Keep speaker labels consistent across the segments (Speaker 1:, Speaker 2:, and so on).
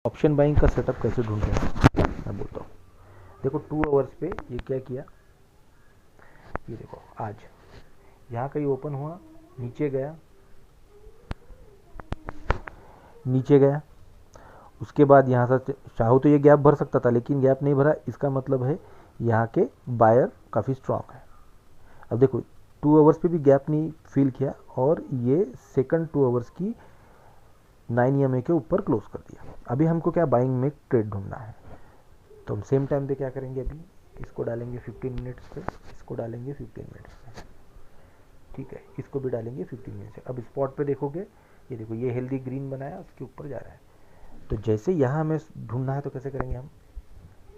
Speaker 1: Option buying का setup कैसे ढूंढते हैं मैं बोलता हूँ। देखो 2 आवर्स पे ये क्या किया, ये देखो आज यहाँ कहीं ओपन हुआ, नीचे गया, उसके बाद यहाँ से चाहो तो ये गैप भर सकता था लेकिन गैप नहीं भरा, इसका मतलब है यहाँ के बायर काफ़ी स्ट्रांग है। अब देखो 2 आवर्स पे भी गैप नहीं फिल किया और ये सेकंड 2 आवर्स की 9 EMA के ऊपर क्लोज कर दिया। अभी हमको क्या बाइंग में ट्रेड ढूंढना है, तो हम सेम टाइम पे क्या करेंगे, अभी इसको डालेंगे 15 मिनट्स पे, इसको डालेंगे 15 मिनट्स पे, ठीक है, इसको भी डालेंगे 15 मिनट्स पे। अब स्पॉट पे देखोगे, ये देखो ये हेल्दी ग्रीन बनाया, उसके ऊपर जा रहा है। तो जैसे यहाँ हमें ढूंढना है तो कैसे करेंगे, हम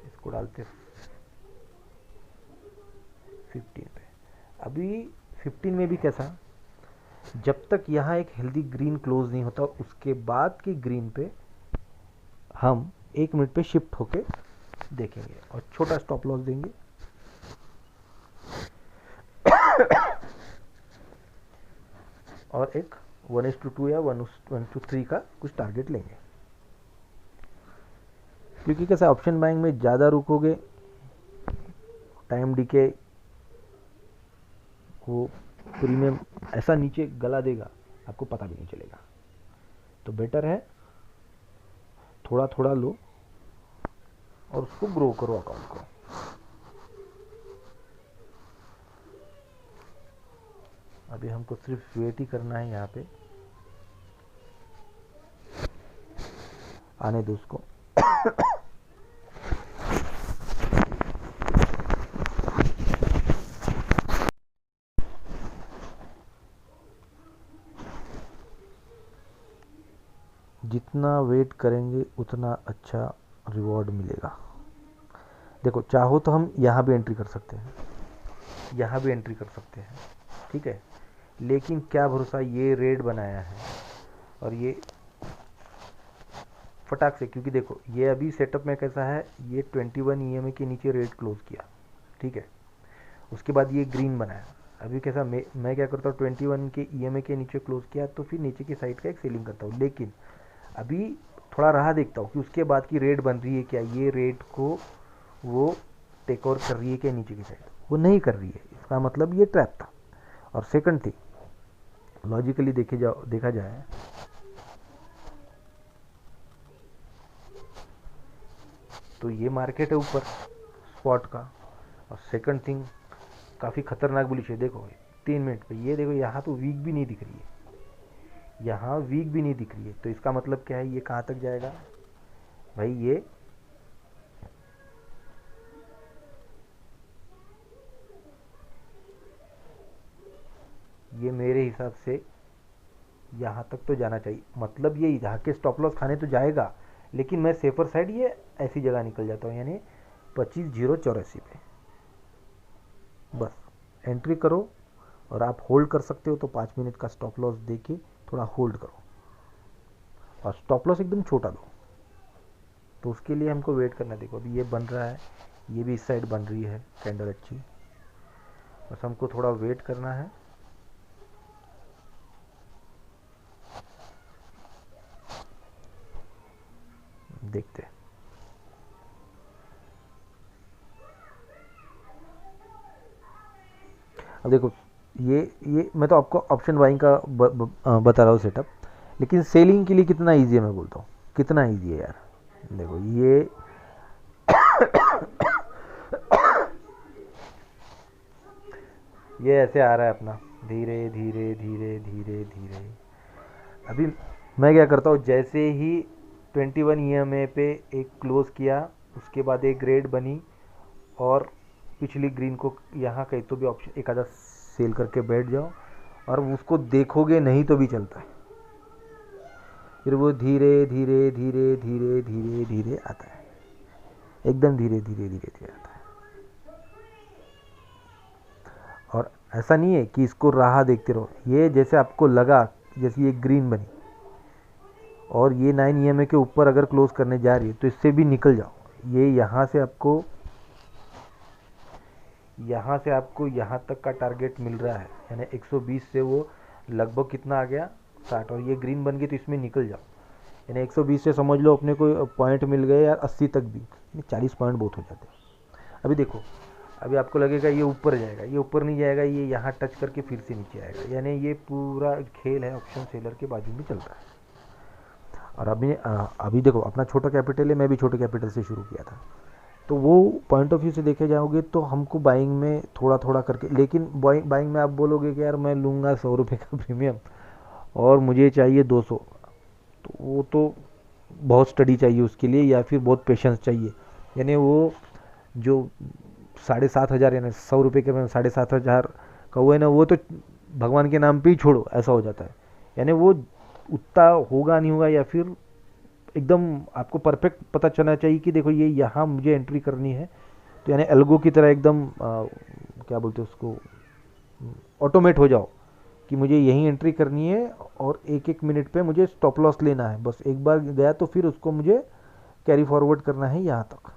Speaker 1: इसको डालते 15 पे। अभी 15 में भी कैसा, जब तक यहाँ एक हेल्दी ग्रीन क्लोज नहीं होता उसके बाद की ग्रीन पे हम 1 मिनट पे शिफ्ट होके देखेंगे और छोटा स्टॉप लॉस देंगे। और एक 1:2 या 1:3 का कुछ टारगेट लेंगे, क्योंकि कैसा ऑप्शन बाइंग में ज़्यादा रुकोगे टाइम डीके वो प्रीमियम ऐसा नीचे गला देगा आपको पता भी नहीं चलेगा। तो बेटर है थोड़ा थोड़ा लो और उसको ग्रो करो अकाउंट को। अभी हमको सिर्फ वेट ही करना है, यहाँ पे आने दो उसको। जितना वेट करेंगे उतना अच्छा रिवॉर्ड मिलेगा। देखो चाहो तो हम यहाँ भी एंट्री कर सकते हैं, यहाँ भी एंट्री कर सकते हैं, ठीक है, लेकिन क्या भरोसा, ये रेड बनाया है और ये फटाक से, क्योंकि देखो ये अभी सेटअप में कैसा है, ये 21 EMA के नीचे रेड क्लोज किया, ठीक है, उसके बाद ये ग्रीन बनाया। अभी कैसा मैं क्या करता हूँ, 21 के EMA के नीचे क्लोज किया तो फिर नीचे की साइड का एक सेलिंग करता हूँ, लेकिन अभी थोड़ा राह देखता हूँ कि उसके बाद की रेड बन रही है क्या, ये रेड को वो टेक ओवर कर रही है क्या नीचे की साइड, वो नहीं कर रही है, इसका मतलब ये ट्रैप था। और सेकंड थिंग लॉजिकली देखा जाए तो ये मार्केट है ऊपर स्पॉट का, और सेकंड थिंग काफ़ी खतरनाक बुलिश है। देखो 3 मिनट पे ये देखो, यहाँ तो वीक भी नहीं दिख रही है, यहाँ वीक भी नहीं दिख रही है, तो इसका मतलब क्या है, ये कहाँ तक जाएगा भाई, ये मेरे हिसाब से यहाँ तक तो जाना चाहिए, मतलब ये यहाँ के स्टॉप लॉस खाने तो जाएगा, लेकिन मैं सेफर साइड ये ऐसी जगह निकल जाता हूँ, यानी 25,084 पे बस एंट्री करो। और आप होल्ड कर सकते हो तो 5 मिनट का स्टॉप लॉस देके थोड़ा होल्ड करो और स्टॉप लॉस एकदम छोटा दो। तो उसके लिए हमको वेट करना, देखो अभी ये बन रहा है, ये भी इस साइड बन रही है कैंडल अच्छी, बस हमको थोड़ा वेट करना है। देखते हैं, अब देखो ये मैं तो आपको ऑप्शन बाइंग का बता रहा हूँ सेटअप, लेकिन सेलिंग के लिए कितना इजी है मैं बोलता हूँ, कितना इजी है यार। देखो ये ऐसे आ रहा है अपना, धीरे धीरे धीरे धीरे धीरे। अभी मैं क्या करता हूँ, जैसे ही 21 EMA पे एक क्लोज किया, उसके बाद एक ग्रेड बनी और पिछली ग्रीन को यहाँ कहीं तो भी ऑप्शन एक आधा सेल करके बैठ जाओ, और उसको देखोगे नहीं तो भी चलता है, फिर वो धीरे धीरे धीरे धीरे धीरे धीरे आता है, एकदम धीरे धीरे धीरे धीरे आता है। और ऐसा नहीं है कि इसको राह देखते रहो, ये जैसे आपको लगा जैसे ये ग्रीन बनी और ये 9 EMA के ऊपर अगर क्लोज करने जा रही है तो इससे भी निकल जाओ। ये यहाँ से आपको यहाँ तक का टारगेट मिल रहा है, यानी 120 से वो लगभग कितना आ गया 60, और ये ग्रीन बन गई तो इसमें निकल जाओ। यानी 120 से समझ लो अपने को पॉइंट मिल गए यार 80 तक भी, यानी 40 पॉइंट बहुत हो जाते हैं। अभी देखो, अभी आपको लगेगा ये ऊपर जाएगा, ये ऊपर नहीं जाएगा, ये यहाँ टच करके फिर से नीचे आएगा, यानी ये पूरा खेल है ऑप्शन सेलर के बाजू में चलता है। और अभी देखो अपना छोटा कैपिटल है, मैं भी छोटे कैपिटल से शुरू किया था, तो वो पॉइंट ऑफ व्यू से देखे जाओगे तो हमको बाइंग में थोड़ा थोड़ा करके, लेकिन बाइंग में आप बोलोगे कि यार मैं लूँगा 100 रुपये का प्रीमियम और मुझे चाहिए 200, तो वो तो बहुत स्टडी चाहिए उसके लिए, या फिर बहुत पेशेंस चाहिए। यानी वो जो 7,500 यानी 100 रुपये के 7,500 का वो है ना, वो तो भगवान के नाम पे ही छोड़ो, ऐसा हो जाता है। यानी वो उतना होगा नहीं होगा, या फिर एकदम आपको परफेक्ट पता चलना चाहिए कि देखो ये यहाँ मुझे एंट्री करनी है, तो यानी एल्गो की तरह एकदम क्या बोलते हैं उसको, ऑटोमेट हो जाओ कि मुझे यहीं एंट्री करनी है और एक एक मिनट पे मुझे स्टॉप लॉस लेना है, बस एक बार गया तो फिर उसको मुझे कैरी फॉरवर्ड करना है यहाँ तक,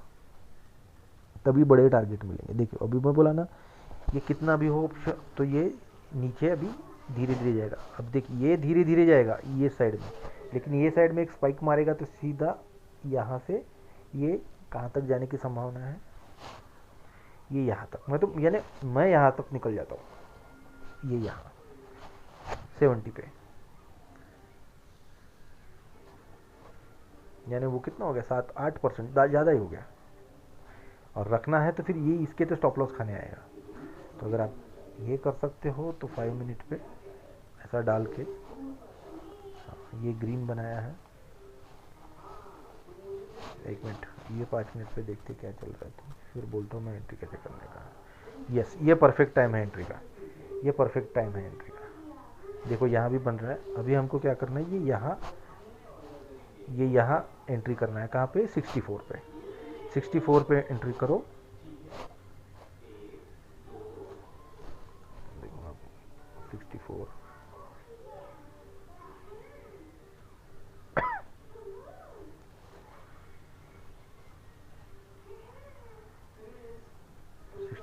Speaker 1: तभी बड़े टारगेट मिलेंगे। देखियो अभी मैं बोला ना, ये कितना भी हो तो ये नीचे अभी धीरे धीरे जाएगा। अब देखिए ये धीरे धीरे जाएगा ये साइड में, लेकिन ये साइड में एक स्पाइक मारेगा तो सीधा यहाँ से ये कहाँ तक जाने की संभावना है, ये यहाँ तक, मैं तो यानी मैं यहाँ तक निकल जाता हूँ, ये यहाँ 70 पे, यानी वो कितना हो गया 7-8% ज़्यादा ही हो गया। और रखना है तो फिर ये इसके तो स्टॉप लॉस खाने आएगा। तो अगर आप ये कर सकते हो तो 5 मिनट पे ऐसा डाल के, ये ग्रीन बनाया है, 1 मिनट, ये 5 मिनट पे देखते क्या चल रहा है, तो फिर बोलता हूँ मैं एंट्री कैसे करने का। यस, ये परफेक्ट टाइम है एंट्री का, ये परफेक्ट टाइम है एंट्री का। देखो यहाँ भी बन रहा है, अभी हमको क्या करना है, ये यहाँ एंट्री करना है, कहाँ पे 64 पे, 64 पे एंट्री करो। 64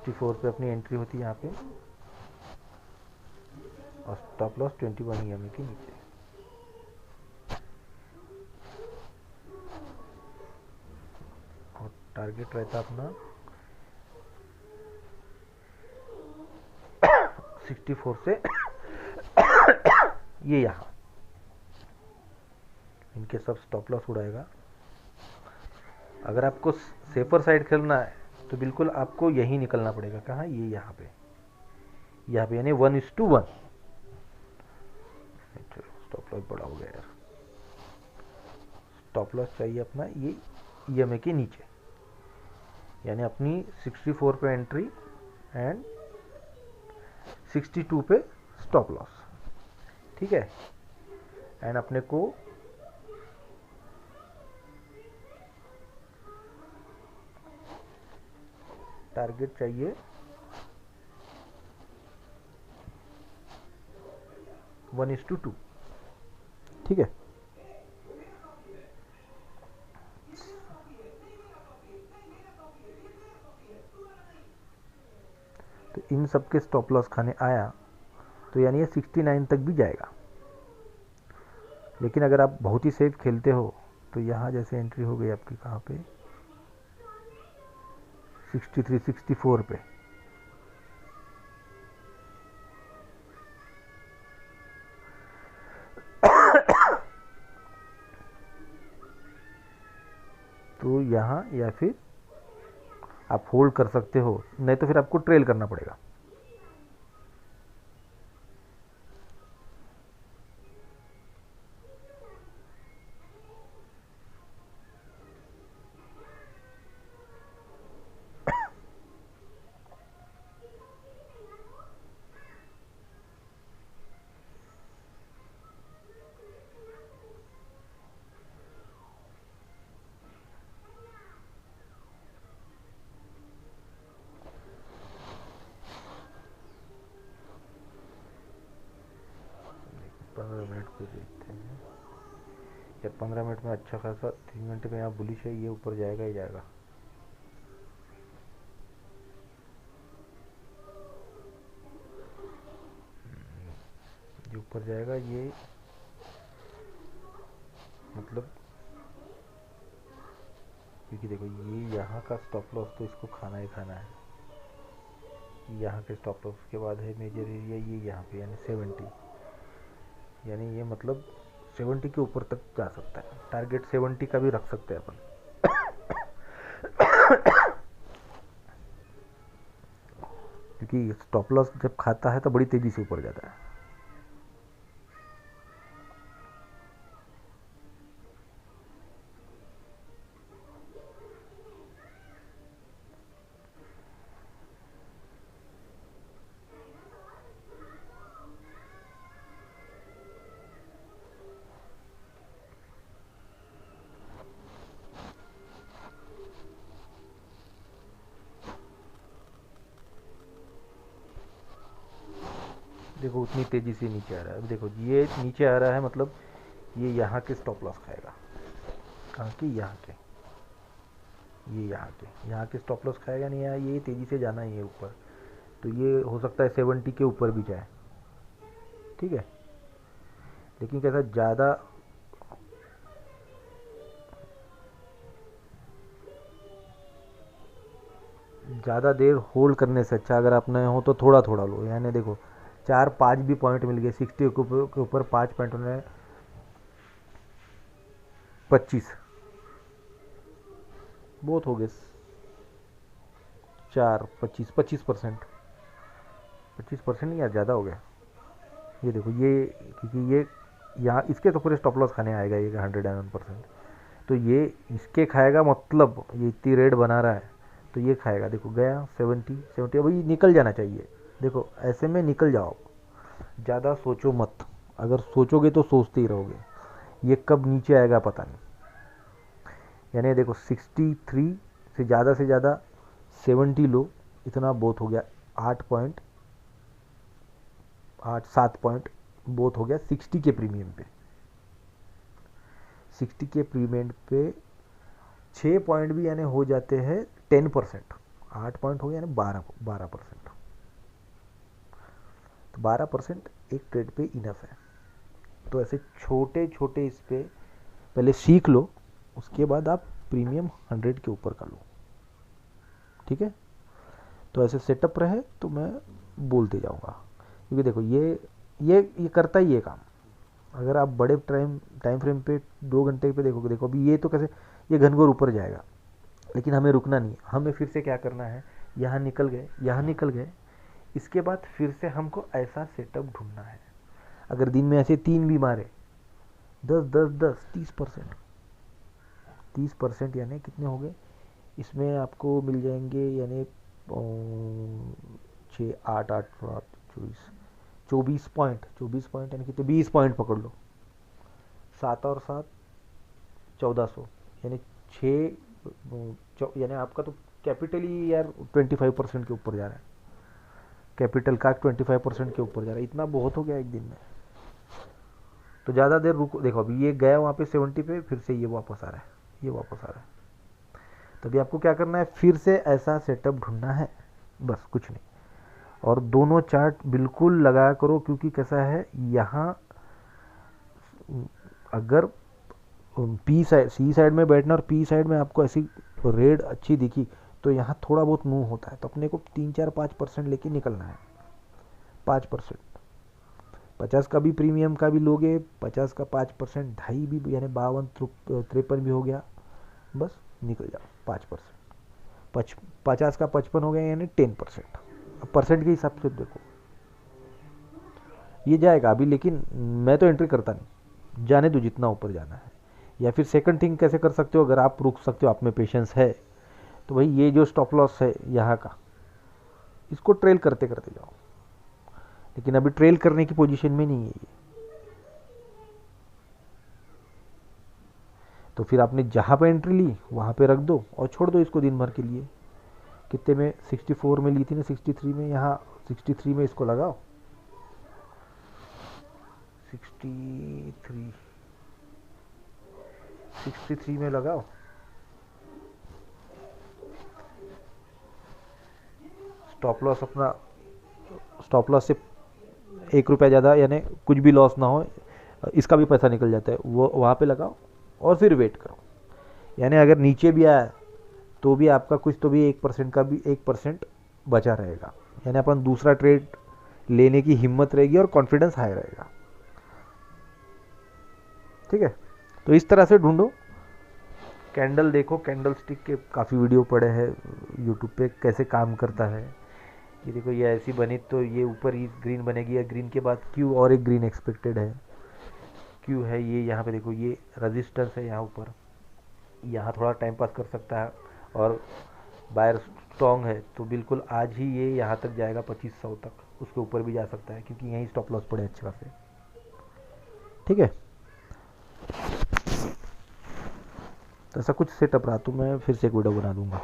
Speaker 1: 64 पे अपनी एंट्री होती है यहाँ पे, और स्टॉप लॉस 21 EMA के नीचे। और टारगेट रहता अपना 64 से ये यहाँ, इनके सब स्टॉप लॉस उड़ाएगा। अगर आपको सेफर साइड खेलना है तो बिल्कुल आपको यही निकलना पड़ेगा, कहाँ, ये यहाँ पे यानी 1:1। स्टॉप लॉस बड़ा हो गया यार, स्टॉप लॉस चाहिए अपना ये EMA के नीचे, यानी अपनी 64 पे एंट्री एंड 62 पे स्टॉप लॉस, ठीक है। एंड अपने को टारगेट चाहिए 1:2, ठीक है। तो इन सब के स्टॉप लॉस खाने आया तो यानी ये 69 तक भी जाएगा। लेकिन अगर आप बहुत ही सेफ खेलते हो तो यहाँ जैसे एंट्री हो गई आपकी कहाँ पे 64 पे, तो यहाँ या फिर आप होल्ड कर सकते हो, नहीं तो फिर आपको ट्रेल करना पड़ेगा। पंद्रह मिनट को देखते हैं यार, 15 मिनट में अच्छा खासा 3 घंटे में यहाँ बुलिश है, ये ऊपर जाएगा ही जाएगा। ये ऊपर जाएगा, ये मतलब क्योंकि देखो ये यहाँ का स्टॉप लॉस तो इसको खाना ही खाना है, यहाँ के स्टॉप लॉस के बाद है मेजर एरिया ये यहाँ पे यानी 70, यानी ये मतलब 70 के ऊपर तक जा सकता है, टारगेट 70 का भी रख सकते हैं अपन। क्योंकि स्टॉप लॉस जब खाता है तो बड़ी तेजी से ऊपर जाता है। देखो उतनी तेजी से नीचे आ रहा है, अब देखो ये नीचे आ रहा है मतलब ये यहाँ के स्टॉप लॉस खाएगा, कहाँ के, यहाँ के, ये यहाँ के स्टॉप लॉस खाएगा नहीं, यहाँ ये तेजी से जाना ही है ऊपर, तो ये हो सकता है 70 के ऊपर भी जाए, ठीक है। लेकिन कैसा ज़्यादा देर होल्ड करने से अच्छा अगर आपने हो तो थोड़ा थोड़ा लो, यानी देखो 4-5 भी पॉइंट मिल गए, 60 के ऊपर 5 पॉइंट होने 25 बहुत हो गए, 25% 25% यार ज़्यादा हो गया। ये देखो ये, क्योंकि ये यहाँ इसके तो पूरे स्टॉप लॉस खाने आएगा ये 101%, तो ये इसके खाएगा, मतलब ये इतनी रेड बना रहा है तो ये खाएगा। देखो गया 70 अभी निकल जाना चाहिए, देखो ऐसे में निकल जाओ, ज़्यादा सोचो मत, अगर सोचोगे तो सोचते ही रहोगे, ये कब नीचे आएगा पता नहीं। यानी देखो 63 से ज़्यादा 70 लो, इतना बहुत हो गया, 7 पॉइंट बहुत हो गया 60 के प्रीमियम पे, 60 के प्रीमियम पे 6 पॉइंट भी यानी हो जाते हैं 10%, 8 पॉइंट हो गया यानी 12%, तो 12% एक ट्रेड पे इनफ है। तो ऐसे छोटे छोटे इस पे पहले सीख लो, उसके बाद आप प्रीमियम 100 के ऊपर का लो, ठीक है। तो ऐसे सेटअप रहे तो मैं बोलते जाऊंगा, क्योंकि देखो ये करता ही ये काम। अगर आप बड़े टाइम फ्रेम पे 2 घंटे पे देखोगे, देखो अभी ये तो कैसे ये घनघोर ऊपर जाएगा, लेकिन हमें रुकना नहीं, हमें फिर से क्या करना है, यहाँ निकल गए, इसके बाद फिर से हमको ऐसा सेटअप ढूंढना है। अगर दिन में ऐसे 3 भी मारे 10 30% यानी कितने हो गए, इसमें आपको मिल जाएंगे यानी 6 8 8 24 पॉइंट यानी कितने, 20 पॉइंट पकड़ लो, 7 और 7 1400 यानी 6 यानी आपका तो कैपिटल ही यार 25% के ऊपर जा रहा है, कैपिटल का 25% के ऊपर जा रहा है, इतना बहुत हो गया एक दिन में। तो ज़्यादा देर रुको, देखो अभी ये गया वहाँ पे 70 पे, फिर से ये वापस आ रहा है, तभी आपको क्या करना है, फिर से ऐसा सेटअप ढूंढना है, बस कुछ नहीं। और दोनों चार्ट बिल्कुल लगा करो, क्योंकि कैसा है यहाँ अगर सी साइड में बैठना और पी साइड में आपको ऐसी रेड अच्छी दिखी तो यहाँ थोड़ा बहुत मूव होता है, तो अपने को 3-4-5% लेके निकलना है, 5% 50 का भी प्रीमियम का भी लोगे, 50 का 5% 2.5 भी यानी 52-53 भी हो गया, बस निकल जाओ 5%। 50 का 55 हो गया यानी 10%। अब परसेंट के हिसाब से देखो ये जाएगा अभी, लेकिन मैं तो एंट्री करता नहीं, जाने दो जितना ऊपर जाना है। या फिर सेकंड थिंग कैसे कर सकते हो, अगर आप रुक सकते हो, आप में पेशेंस है, तो भाई ये जो स्टॉप लॉस है यहाँ का, इसको ट्रेल करते करते जाओ, लेकिन अभी ट्रेल करने की पोजीशन में नहीं है ये। तो फिर आपने जहाँ पे एंट्री ली वहाँ पे रख दो और छोड़ दो इसको दिन भर के लिए। कितने में 64 में ली थी ना, 63 में, यहाँ 63 में इसको लगाओ, 63 में लगाओ, स्टॉप लॉस से 1 रुपया ज़्यादा यानी कुछ भी लॉस ना हो, इसका भी पैसा निकल जाता है, वो वहाँ पे लगाओ और फिर वेट करो। यानी अगर नीचे भी आया तो भी आपका कुछ तो भी 1% का भी 1% बचा रहेगा, यानी अपन दूसरा ट्रेड लेने की हिम्मत रहेगी और कॉन्फिडेंस हाई रहेगा। ठीक है, तो इस तरह से ढूंढो। कैंडल देखो, कैंडल स्टिक के काफ़ी वीडियो पड़े हैं यूट्यूब पे कैसे काम करता है। ये देखो, ये ऐसी बनी तो ये ऊपर ही ग्रीन बनेगी, या ग्रीन के बाद क्यू और एक ग्रीन एक्सपेक्टेड है, क्यू है ये यहाँ पे देखो, ये रजिस्टेंस है यहाँ ऊपर, यहाँ थोड़ा टाइम पास कर सकता है, और बायर स्ट्रॉन्ग है तो बिल्कुल आज ही ये यहाँ तक जाएगा 2500 तक, उसके ऊपर भी जा सकता है क्योंकि यहीं स्टॉप लॉस पड़े अच्छे खासे। ठीक है, तो ऐसा कुछ सेटअप रहा तो मैं फिर से एक वीडियो बना दूंगा।